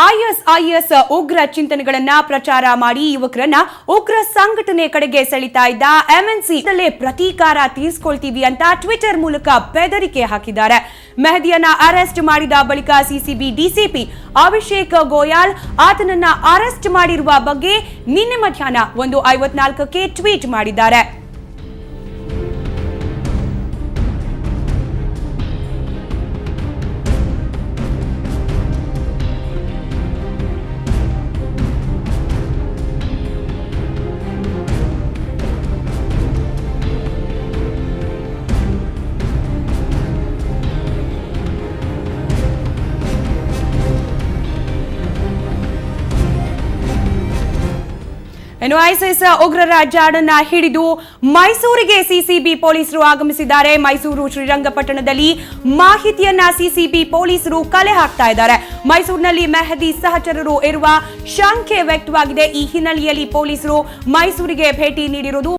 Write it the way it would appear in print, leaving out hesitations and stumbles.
ISIS ಉಗ್ರ ಚಿಂತನೆಗಳನ್ನ ಪ್ರಚಾರ ಮಾಡಿ ಯುವಕರನ್ನ ಉಗ್ರ ಸಂಘಟನೆ ಕಡೆಗೆ ಸೆಳಿತಾ ಇದ್ದ ಎಂಎನ್ಸಿ ಪ್ರತೀಕಾರ ತೀರಿಸಿಕೊಳ್ತೀವಿ ಅಂತ ಟ್ವಿಟರ್ ಮೂಲಕ ಬೆದರಿಕೆ ಹಾಕಿದ್ದಾರೆ. ಮೆಹದಿಯನ್ನ ಅರೆಸ್ಟ್ ಮಾಡಿದ ಬಳಿಕ ಸಿಸಿಬಿ ಡಿಸಿಪಿ ಅಭಿಷೇಕ್ ಗೋಯಲ್ ಆತನನ್ನ ಅರೆಸ್ಟ್ ಮಾಡಿರುವ ಬಗ್ಗೆ ನಿನ್ನೆ ಮಧ್ಯಾಹ್ನ 1:54ಕ್ಕೆ ಟ್ವೀಟ್ ಮಾಡಿದ್ದಾರೆ. ಐಸಿಸ್ ಉಗ್ರರ ಜಾಡನ್ನ ಹಿಡಿದು ಮೈಸೂರಿಗೆ ಸಿಸಿಬಿ ಪೊಲೀಸರು ಆಗಮಿಸಿದ್ದಾರೆ. ಮೈಸೂರು ಶ್ರೀರಂಗಪಟ್ಟಣದಲ್ಲಿ ಮಾಹಿತಿಯನ್ನ ಸಿಸಿಬಿ ಪೊಲೀಸರು ಕಲೆ ಹಾಕ್ತಾ ಇದ್ದಾರೆ. ಮೈಸೂರಿನಲ್ಲಿ ಮೆಹದಿ ಸಹಚರರು ಇರುವ ಶಂಕೆ ವ್ಯಕ್ತವಾಗಿದೆ. ಈ ಹಿನ್ನೆಲೆಯಲ್ಲಿ ಪೊಲೀಸರು ಮೈಸೂರಿಗೆ ಭೇಟಿ ನೀಡಿರುವುದು